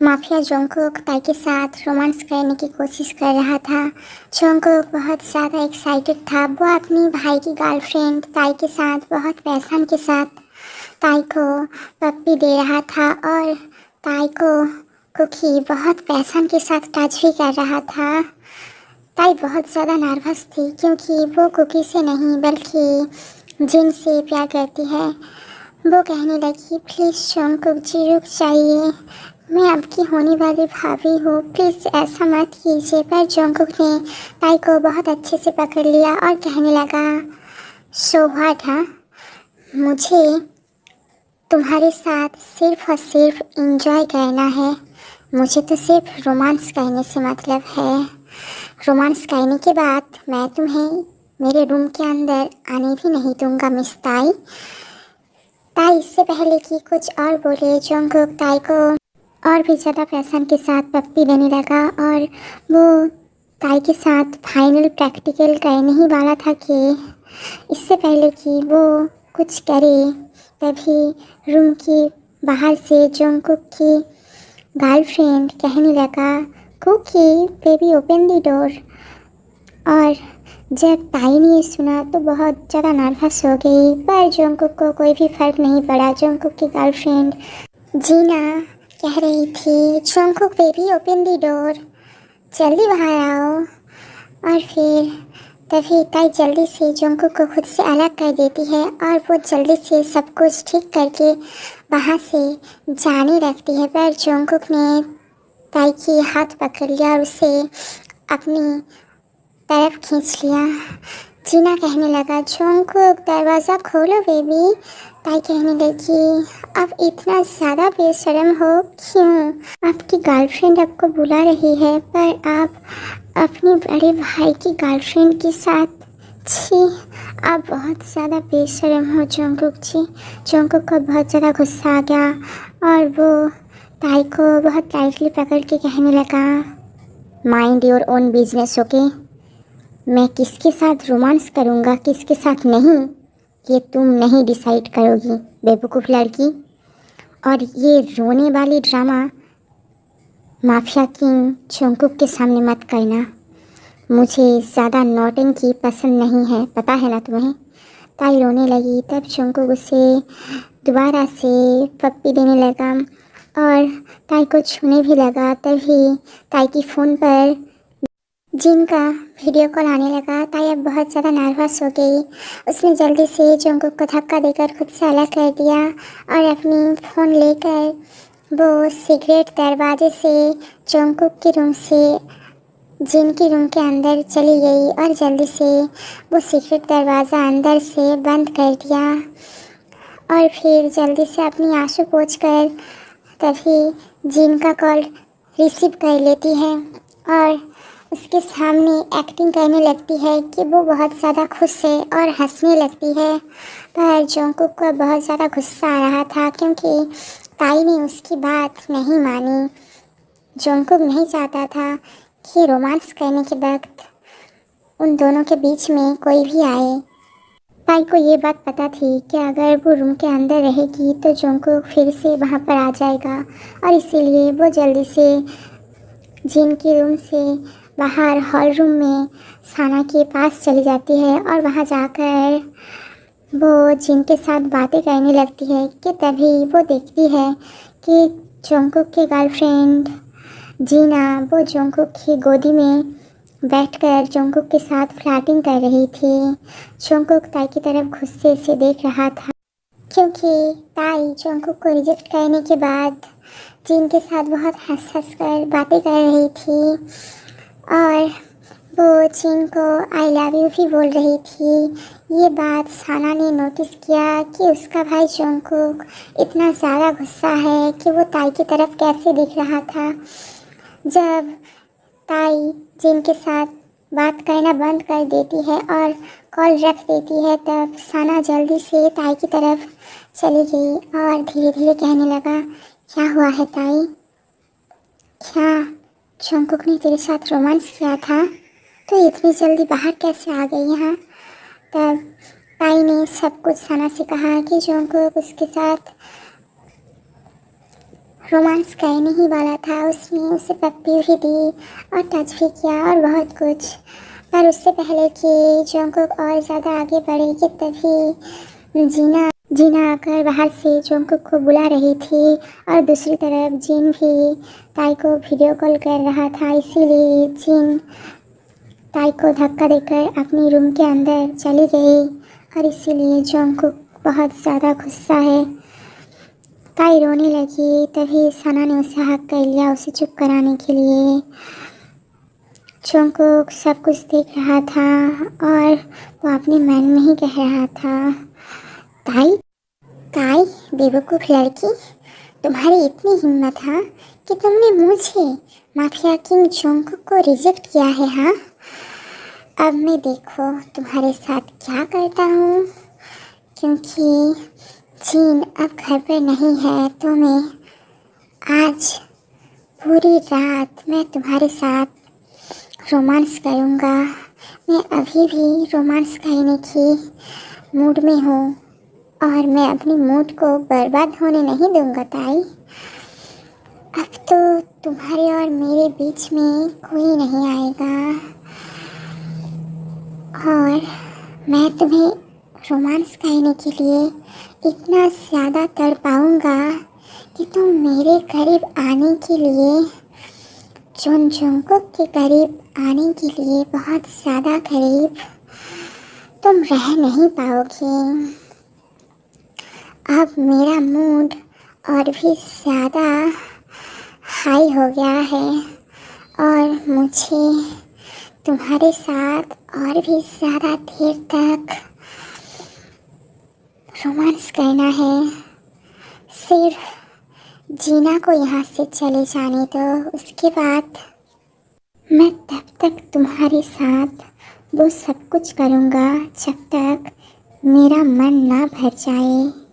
Mafia Jungkook ताई के साथ रोमांस करने की कोशिश कर रहा था। जोंगकुक बहुत ज़्यादा एक्साइटेड था। वो अपनी भाई की गर्लफ्रेंड ताई के साथ बहुत पैशन के साथ ताई को पप्पी दे रहा था और ताई को कुकी बहुत पैशन के साथ टच भी कर रहा था। ताई बहुत ज़्यादा नर्वस थी क्योंकि वो कुकी से नहीं बल्कि जिन से प्यार करती है। वो कहने लगी, प्लीज़ जोंगकुक जी रुक जाइए, मैं आपकी होने वाली भाभी हूँ, प्लीज़ ऐसा मत कीजिए। पर जोंगकुक ने ताई को बहुत अच्छे से पकड़ लिया और कहने लगा, शोभा था, मुझे तुम्हारे साथ सिर्फ और सिर्फ एंजॉय करना है। मुझे तो सिर्फ रोमांस करने से मतलब है। रोमांस करने के बाद मैं तुम्हें मेरे रूम के अंदर आने भी नहीं दूंगा मिस ताई। ताई इससे पहले कि कुछ और बोले, जोंगकुक ताई को और भी ज़्यादा पैशन के साथ पप्पी देने लगा और वो ताई के साथ फाइनल प्रैक्टिकल करने ही वाला था कि इससे पहले कि वो कुछ करे तभी रूम की बाहर से जोंगकुक की गर्लफ्रेंड कहने लगा, cookie baby open the door. और जब ताई ने सुना तो बहुत ज़्यादा नर्वस हो गई, पर जोंगकुक को कोई भी फ़र्क नहीं पड़ा। जोंगकुक की गर्लफ्रेंड जीना कह रही थी, Jungkook baby open the door, जल्दी बाहर आओ। और फिर तभी ताई जल्दी से जोंगकुक को खुद से अलग कर देती है और वो जल्दी से सब कुछ ठीक करके वहाँ से जाने लगती है। पर जोंगकुक ने ताई की हाथ पकड़ लिया और उसे अपनी तरफ खींच लिया। जीना कहने लगा, जोंगकुक दरवाज़ा खोलो बेबी। ताई कहने लगी, आप इतना ज़्यादा बेशर्म हो क्यों? आपकी गर्लफ्रेंड आपको बुला रही है पर आप अपने बड़े भाई की गर्लफ्रेंड के साथ, छी, आप बहुत ज़्यादा बेशर्म हो जोंगकुक जी। जोंगकुक को बहुत ज़्यादा गुस्सा आ गया और वो ताई को बहुत टाइटली पकड़ के कहने लगा, mind your own business okay. मैं किसके साथ रोमांस करूँगा किसके साथ नहीं, ये तुम नहीं डिसाइड करोगी बेवकूफ़ लड़की। और ये रोने वाली ड्रामा माफिया किंग जोंगकुक के सामने मत करना। मुझे ज़्यादा नौटंकी पसंद नहीं है, पता है ना तुम्हें। ताई रोने लगी। तब जोंगकुक उसे दोबारा से पप्पी देने लगा और ताई को छूने भी लगा। तभी ताई की फ़ोन पर जिन का वीडियो कॉल आने लगा। ताई अब बहुत ज़्यादा नर्वस हो गई। उसने जल्दी से जोंगकुक को धक्का देकर खुद से अलग कर दिया और अपनी फ़ोन लेकर वो सिगरेट दरवाजे से जोंगकुक के रूम से जिन के रूम के अंदर चली गई और जल्दी से वो सिगरेट दरवाज़ा अंदर से बंद कर दिया और फिर जल्दी से अपनी आंसू पोंछकर तभी जिन का कॉल रिसीव कर लेती है और उसके सामने एक्टिंग करने लगती है कि वो बहुत ज़्यादा खुश है और हंसने लगती है। पर जोंगकुक को बहुत ज़्यादा गुस्सा आ रहा था क्योंकि ताई ने उसकी बात नहीं मानी। जोंगकुक नहीं चाहता था कि रोमांस करने के वक्त उन दोनों के बीच में कोई भी आए। ताई को ये बात पता थी कि अगर वो रूम के अंदर रहेगी तो जोंगकुक फिर से वहाँ पर आ जाएगा और इसीलिए वो जल्दी से जिन के रूम से बाहर हॉल रूम में साना के पास चली जाती है और वहाँ जाकर वो जिन के साथ बातें करने लगती है कि तभी वो देखती है कि जोंगकुक की गर्लफ्रेंड जीना वो जोंगकुक की गोदी में बैठकर जोंगकुक के साथ फ्लर्टिंग कर रही थी। जोंगकुक ताई की तरफ गुस्से से देख रहा था क्योंकि ताई जोंगकुक को रिजेक्ट करने के बाद जिन के साथ बहुत हंस कर बातें कर रही थी और वो जिन को आई लव यू भी बोल रही थी। ये बात साना ने नोटिस किया कि उसका भाई जोंगकुक इतना ज़्यादा गुस्सा है कि वो ताई की तरफ कैसे देख रहा था। जब ताई जिन के साथ बात करना बंद कर देती है और कॉल रख देती है तब साना जल्दी से ताई की तरफ चली गई और धीरे धीरे कहने लगा, क्या हुआ है ताई? क्या जोंगकुक ने तेरे साथ रोमांस किया था? तो इतनी जल्दी बाहर कैसे आ गई यहाँ? तब ताई ने सब कुछ साना से कहा कि जोंगकुक उसके साथ रोमांस करने ही वाला था। उसने उसे पप्पी भी दी और टच भी किया और बहुत कुछ। पर उससे पहले कि जंगकुक और ज़्यादा आगे बढ़े कि तभी जीना आकर बाहर से जंगकुक को बुला रही थी और दूसरी तरफ जिन भी ताई को वीडियो कॉल कर रहा था। इसीलिए जिन ताई को धक्का देकर अपनी रूम के अंदर चली गई और इसीलिए जंगकुक बहुत ज़्यादा गुस्सा है। ताई रोने लगी, तभी सना ने उसे हक कर लिया उसे चुप कराने के लिए। जंगकुक सब कुछ देख रहा था और वो अपने मन में ही कह रहा था, ताई ताई बेवकूफ़ लड़की, तुम्हारी इतनी हिम्मत है कि तुमने मुझे माफिया किंग जंगकुक को रिजेक्ट किया है। हाँ, अब मैं देखो तुम्हारे साथ क्या करता हूँ। क्योंकि जीन अब घर पर नहीं है तो मैं आज पूरी रात मैं तुम्हारे साथ रोमांस करूँगा। मैं अभी भी रोमांस करने की मूड में हूँ और मैं अपनी मूड को बर्बाद होने नहीं दूँगा ताई। अब तो तुम्हारे और मेरे बीच में कोई नहीं आएगा और मैं तुम्हें रोमांस करने के लिए इतना ज़्यादा तड़पाऊँगा कि तुम मेरे करीब आने के लिए, जंगकुक के करीब आने के लिए बहुत ज़्यादा करीब तुम रह नहीं पाओगे। अब मेरा मूड और भी ज़्यादा हाई हो गया है और मुझे तुम्हारे साथ और भी ज़्यादा देर तक रोमांस करना है। सिर्फ जीना को यहाँ से चले जाने दो, उसके बाद मैं तब तक तुम्हारे साथ वो सब कुछ करूँगा जब तक मेरा मन ना भर जाए।